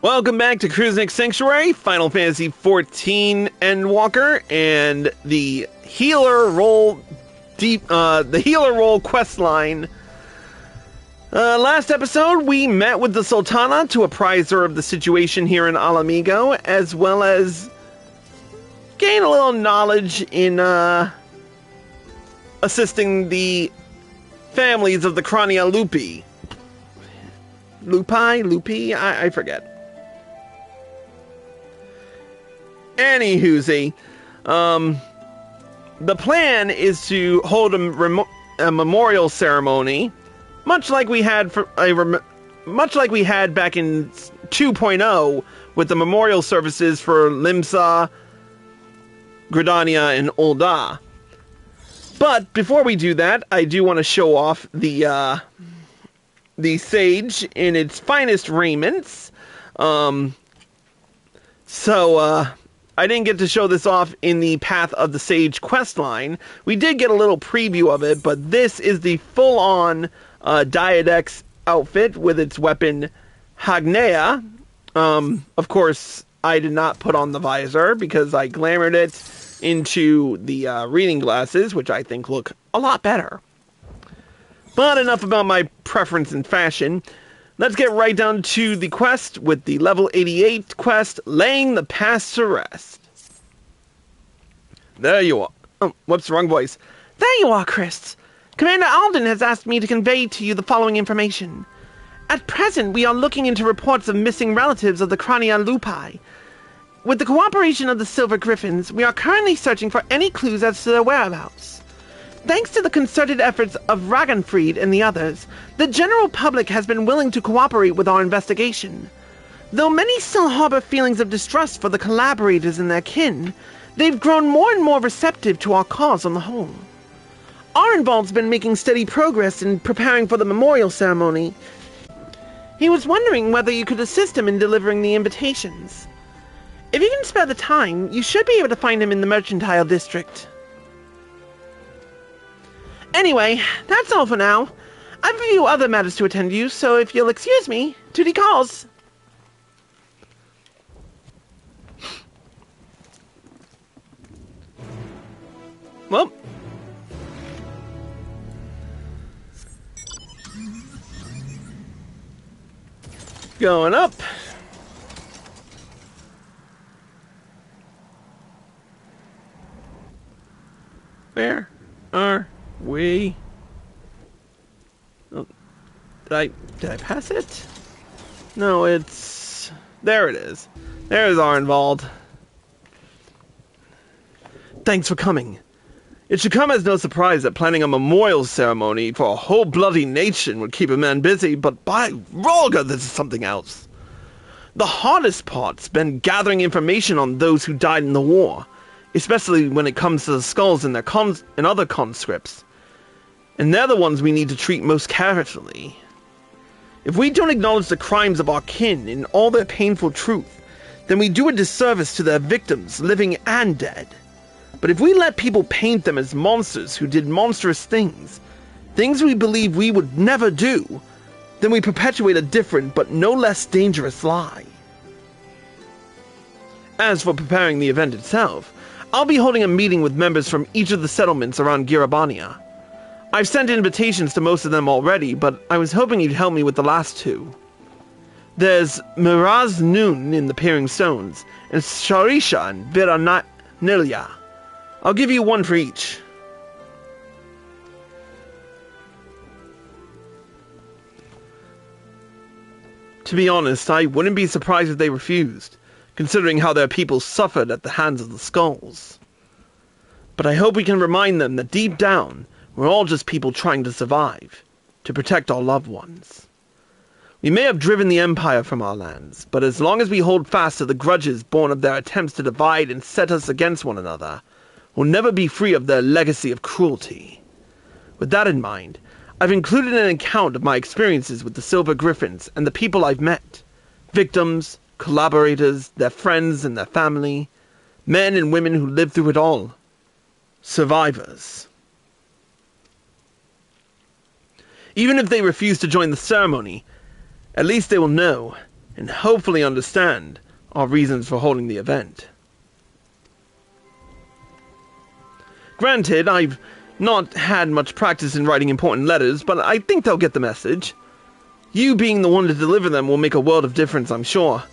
Welcome back to Cruising Sanctuary, Final Fantasy XIV Endwalker, and the healer role quest line. Last episode, we met with the Sultana to apprise her of the situation here in Alamigo, as well as gain a little knowledge in assisting the families of the Crania Lupi. Lupi? I forget. Anywhoozy, the plan is to hold a memorial ceremony, much like we had back in 2.0 with the memorial services for Limsa, Gridania, and Ul'dah. But before we do that, I do want to show off the sage in its finest raiments. I didn't get to show this off in the Path of the Sage quest line. We did get a little preview of it, but this is the full-on Diadex outfit with its weapon Hagnea. Of course, I did not put on the visor because I glamored it into the reading glasses, which I think look a lot better. But enough about my preference in fashion. Let's get right down to the quest with the level 88 quest, Laying the Past to Rest. There you are. Oh, whoops, wrong voice. There you are, Chris. Commander Alden has asked me to convey to you the following information. At present, we are looking into reports of missing relatives of the Crania Lupi. With the cooperation of the Silver Griffins, we are currently searching for any clues as to their whereabouts. Thanks to the concerted efforts of Ragnfried and the others, the general public has been willing to cooperate with our investigation. Though many still harbor feelings of distrust for the collaborators and their kin, they've grown more and more receptive to our cause on the whole. Arenvald's been making steady progress in preparing for the memorial ceremony. He was wondering whether you could assist him in delivering the invitations. If you can spare the time, you should be able to find him in the Mercantile District. Anyway, that's all for now. I've a few other matters to attend to, so if you'll excuse me, duty calls. Well. Going up. Where are we? Oh, did I pass it? No, it's... There it is. There's Arenvald. Thanks for coming. It should come as no surprise that planning a memorial ceremony for a whole bloody nation would keep a man busy, but by Rolga, this is something else. The hardest part's been gathering information on those who died in the war, especially when it comes to the skulls and their other conscripts. And they're the ones we need to treat most carefully. If we don't acknowledge the crimes of our kin in all their painful truth, then we do a disservice to their victims, living and dead. But if we let people paint them as monsters who did monstrous things we believe we would never do, then we perpetuate a different but no less dangerous lie. As for preparing the event itself, I'll be holding a meeting with members from each of the settlements around Girabania. I've sent invitations to most of them already, but I was hoping you'd help me with the last two. There's Miraz Noon in the Peering Stones, and Sharisha and Viranilya. I'll give you one for each. To be honest, I wouldn't be surprised if they refused, considering how their people suffered at the hands of the skulls. But I hope we can remind them that deep down, we're all just people trying to survive, to protect our loved ones. We may have driven the Empire from our lands, but as long as we hold fast to the grudges born of their attempts to divide and set us against one another, we'll never be free of their legacy of cruelty. With that in mind, I've included an account of my experiences with the Silver Griffins and the people I've met. Victims, collaborators, their friends and their family, men and women who lived through it all. Survivors. Even if they refuse to join the ceremony, at least they will know and hopefully understand our reasons for holding the event. Granted, I've not had much practice in writing important letters, but I think they'll get the message. You being the one to deliver them will make a world of difference, I'm sure.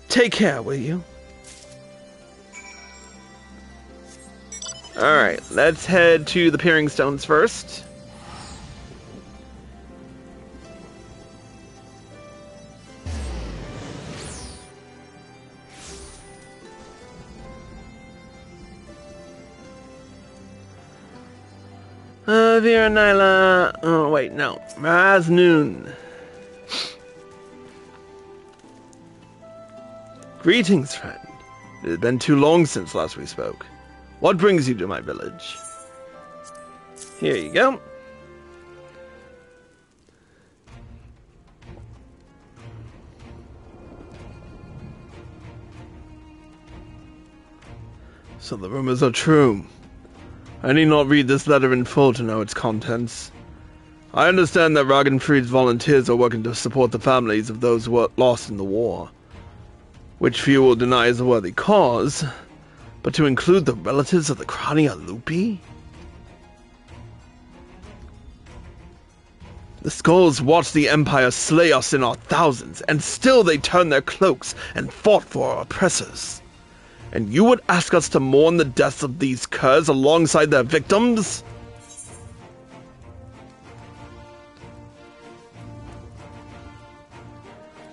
Take care, will you? Alright, let's head to the Peering Stones first. Vera Nyla. Oh, wait, no. Raznoon. Greetings, friend. It has been too long since last we spoke. What brings you to my village? Here you go. So the rumors are true. I need not read this letter in full to know its contents. I understand that Ragnfrid's volunteers are working to support the families of those who were lost in the war, which few will deny is a worthy cause, but to include the relatives of the Crania Lupi? The Skulls watched the Empire slay us in our thousands, and still they turned their cloaks and fought for our oppressors. And you would ask us to mourn the deaths of these curs alongside their victims?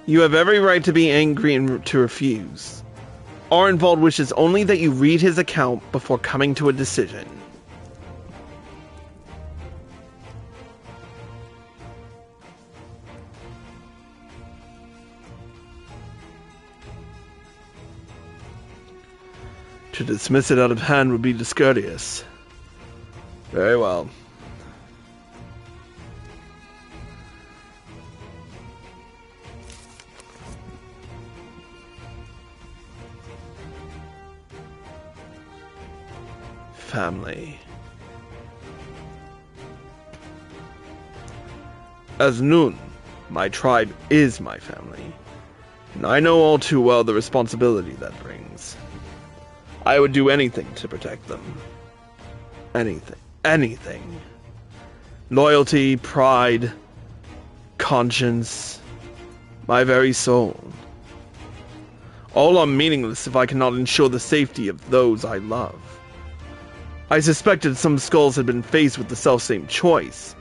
You have every right to be angry and to refuse. Arenvald wishes only that you read his account before coming to a decision. To dismiss it out of hand would be discourteous. Very well. Family. As Nun, my tribe is my family, and I know all too well the responsibility that brings. I would do anything to protect them. Anything. Loyalty, pride, conscience, my very soul. All are meaningless if I cannot ensure the safety of those I love. I suspected some skulls had been faced with the selfsame choice,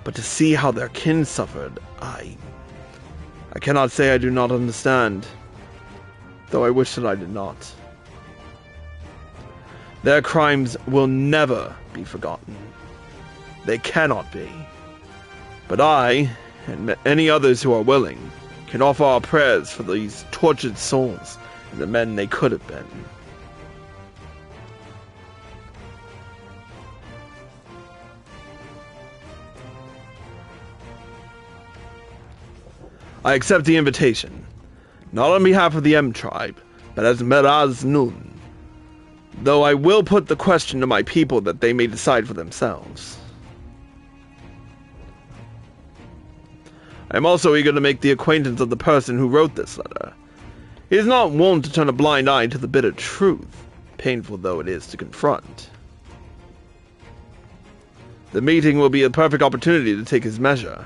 but to see how their kin suffered, I cannot say I do not understand, though I wish that I did not. Their crimes will never be forgotten. They cannot be. But I, and any others who are willing, can offer our prayers for these tortured souls and the men they could have been. I accept the invitation, not on behalf of the M tribe, but as Meraz Nun. Though I will put the question to my people that they may decide for themselves. I am also eager to make the acquaintance of the person who wrote this letter. He is not one to turn a blind eye to the bitter truth, painful though it is to confront. The meeting will be a perfect opportunity to take his measure.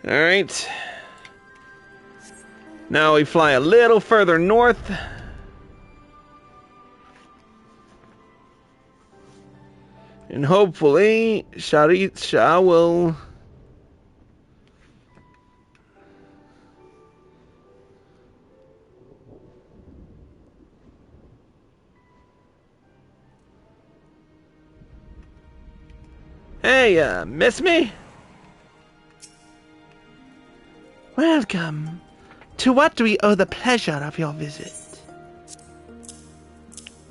Alright. Now we fly a little further north. And hopefully, Sharit Shah will... Hey, miss me? Welcome. To what do we owe the pleasure of your visit?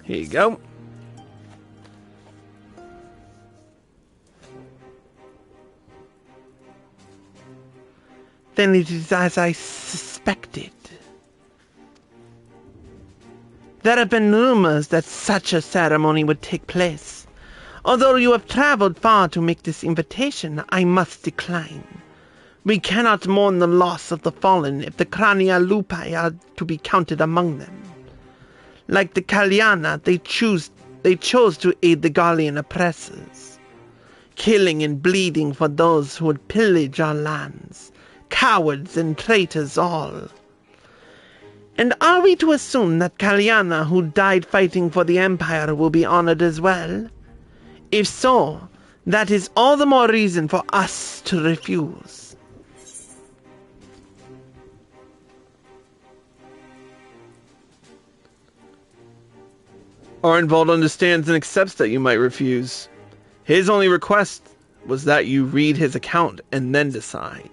Here you go. Then it is as I suspected. There have been rumors that such a ceremony would take place. Although you have traveled far to make this invitation, I must decline. We cannot mourn the loss of the fallen if the Crania Lupi are to be counted among them. Like the Kalyana, they chose to aid the Garlean oppressors, killing and bleeding for those who would pillage our lands, cowards and traitors all. And are we to assume that Kalyana, who died fighting for the Empire, will be honored as well? If so, that is all the more reason for us to refuse. Arenvald understands and accepts that you might refuse. His only request was that you read his account and then decide.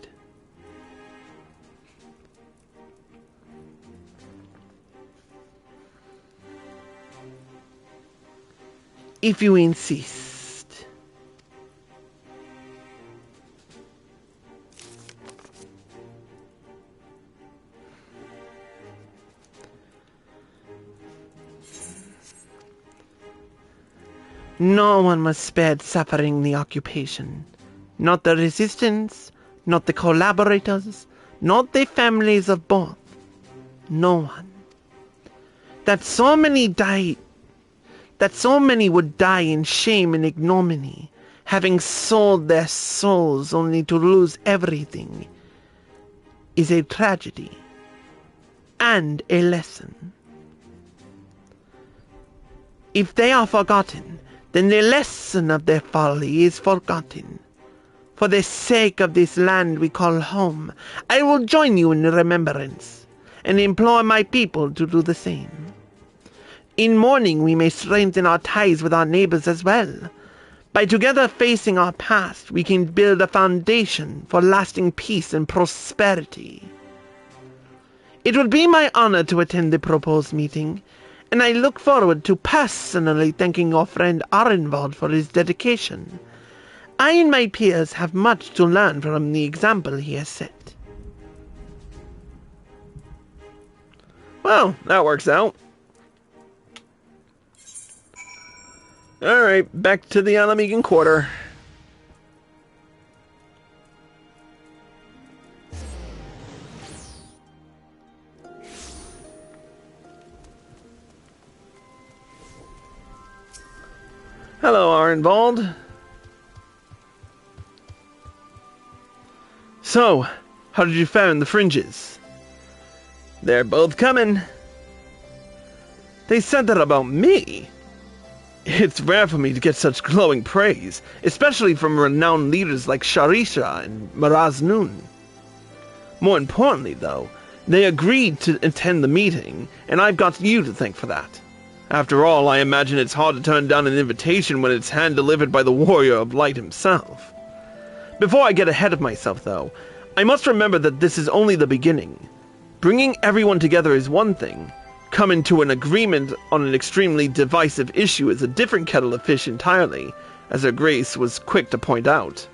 If you insist. No one was spared suffering the occupation. Not the resistance, not the collaborators, not the families of both. No one. That so many would die in shame and ignominy, having sold their souls only to lose everything, is a tragedy and a lesson. If they are forgotten, then the lesson of their folly is forgotten. For the sake of this land we call home, I will join you in remembrance, and implore my people to do the same. In mourning we may strengthen our ties with our neighbors as well. By together facing our past, we can build a foundation for lasting peace and prosperity. It would be my honor to attend the proposed meeting, and I look forward to personally thanking your friend Arenvald for his dedication. I and my peers have much to learn from the example he has set. Well, that works out. Alright, back to the Alamegan Quarter. Hello, Arenvald. So, how did you find the fringes? They're both coming. They said that about me. It's rare for me to get such glowing praise, especially from renowned leaders like Sharisha and Maraznun. More importantly, though, they agreed to attend the meeting, and I've got you to thank for that. After all, I imagine it's hard to turn down an invitation when it's hand-delivered by the Warrior of Light himself. Before I get ahead of myself, though, I must remember that this is only the beginning. Bringing everyone together is one thing. Coming to an agreement on an extremely divisive issue is a different kettle of fish entirely, as Her Grace was quick to point out.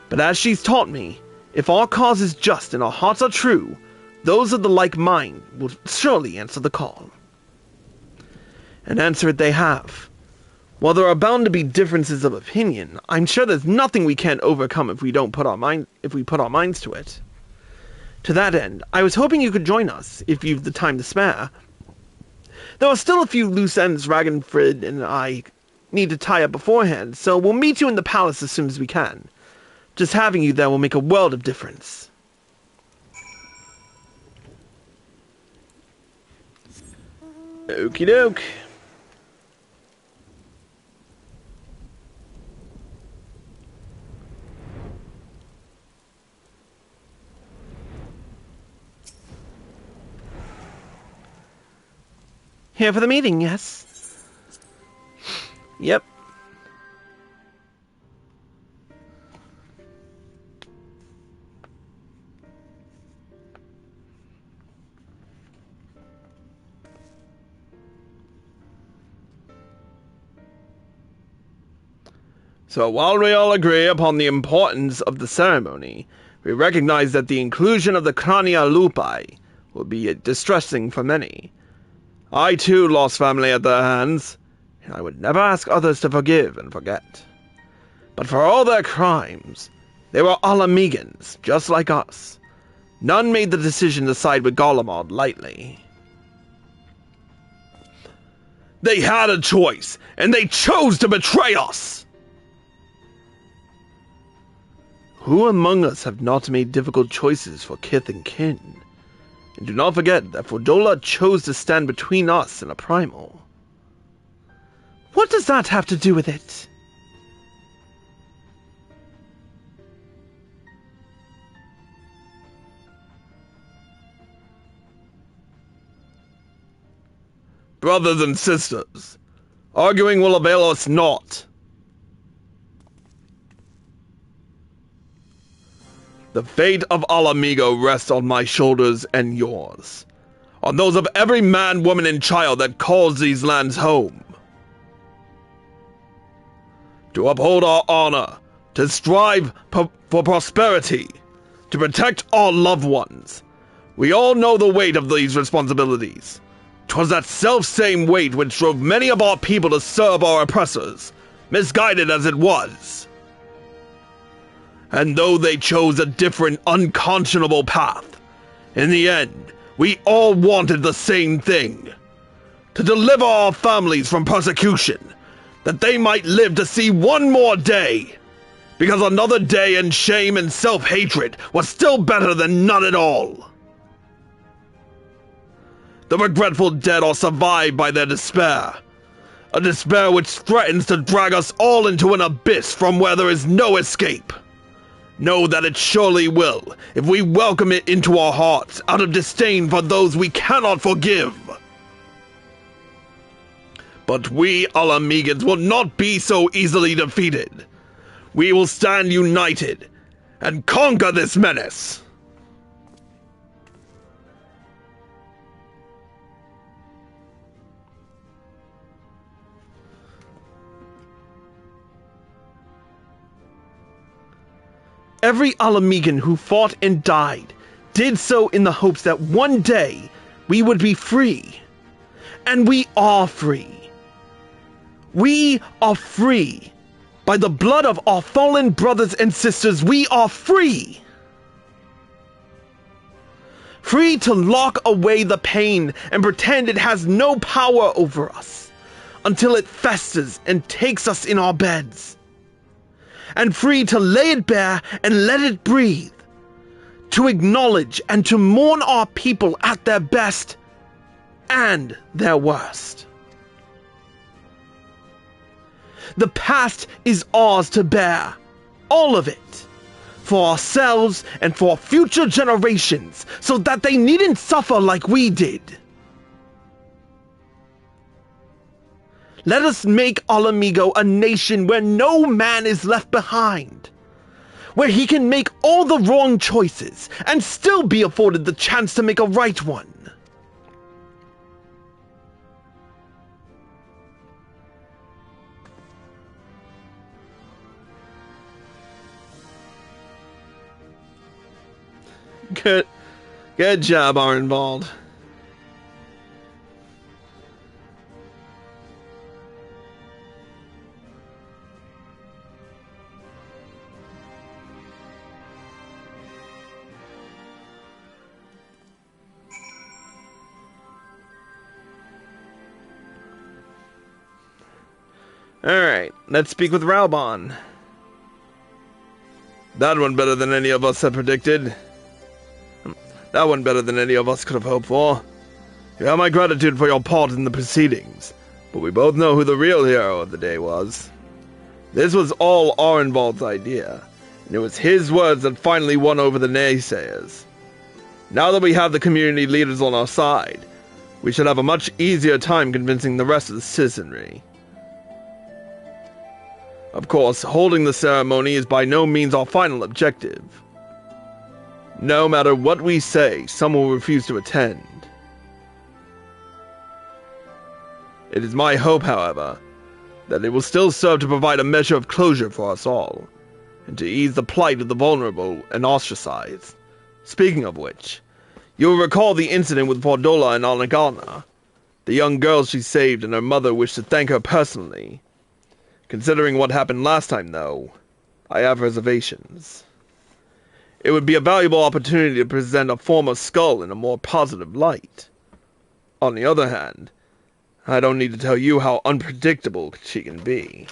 But as she's taught me, if our cause is just and our hearts are true, those of the like mind will surely answer the call. And answer it they have. While there are bound to be differences of opinion, I'm sure there's nothing we can't overcome if we put our minds to it. To that end, I was hoping you could join us, if you've the time to spare. There are still a few loose ends Ragnfrid and I need to tie up beforehand, so we'll meet you in the palace as soon as we can. Just having you there will make a world of difference. Okie doke. Here for the meeting, yes? Yep. So while we all agree upon the importance of the ceremony, we recognize that the inclusion of the Crania Lupi will be distressing for many. I too lost family at their hands, and I would never ask others to forgive and forget. But for all their crimes, they were Alamegans, just like us. None made the decision to side with Garlemald lightly. They had a choice, and they chose to betray us! Who among us have not made difficult choices for kith and kin? And do not forget that Fordola chose to stand between us and a primal. What does that have to do with it? Brothers and sisters, arguing will avail us naught. The fate of Alamigo rests on my shoulders and yours, on those of every man, woman, and child that calls these lands home. To uphold our honor, to strive for prosperity, to protect our loved ones. We all know the weight of these responsibilities. 'Twas that self-same weight which drove many of our people to serve our oppressors, misguided as it was. And though they chose a different, unconscionable path, in the end, we all wanted the same thing. To deliver our families from persecution, that they might live to see one more day, because another day in shame and self-hatred was still better than none at all. The regretful dead are survived by their despair, a despair which threatens to drag us all into an abyss from where there is no escape. Know that it surely will, if we welcome it into our hearts out of disdain for those we cannot forgive. But we Alamegans will not be so easily defeated. We will stand united and conquer this menace. Every Alamegan who fought and died did so in the hopes that one day we would be free. And we are free. We are free. By the blood of our fallen brothers and sisters, we are free. Free to lock away the pain and pretend it has no power over us, until it festers and takes us in our beds. And free to lay it bare and let it breathe, to acknowledge and to mourn our people at their best and their worst. The past is ours to bear, all of it, for ourselves and for future generations, so that they needn't suffer like we did. Let us make Alamigo a nation where no man is left behind, where he can make all the wrong choices and still be afforded the chance to make a right one. Good job, Arenvald. Alright, let's speak with Raubon. That one better than any of us had predicted. That one better than any of us could have hoped for. You have my gratitude for your part in the proceedings, but we both know who the real hero of the day was. This was all Arenvald's idea, and it was his words that finally won over the naysayers. Now that we have the community leaders on our side, we should have a much easier time convincing the rest of the citizenry. Of course, holding the ceremony is by no means our final objective. No matter what we say, some will refuse to attend. It is my hope, however, that it will still serve to provide a measure of closure for us all, and to ease the plight of the vulnerable and ostracized. Speaking of which, you'll recall the incident with Fordola and Anagana. The young girl she saved and her mother wish to thank her personally. Considering what happened last time, though, I have reservations. It would be a valuable opportunity to present a former skull in a more positive light. On the other hand, I don't need to tell you how unpredictable she can be.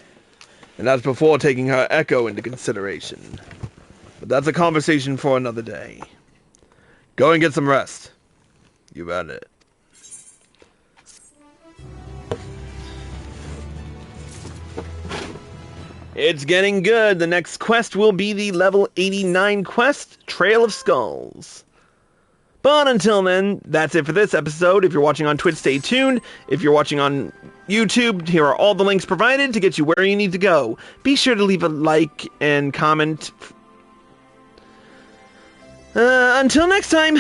And that's before taking her echo into consideration. But that's a conversation for another day. Go and get some rest. You got it. It's getting good. The next quest will be the level 89 quest, Trail of Skulls. But until then, that's it for this episode. If you're watching on Twitch, stay tuned. If you're watching on YouTube, here are all the links provided to get you where you need to go. Be sure to leave a like and comment. Until next time.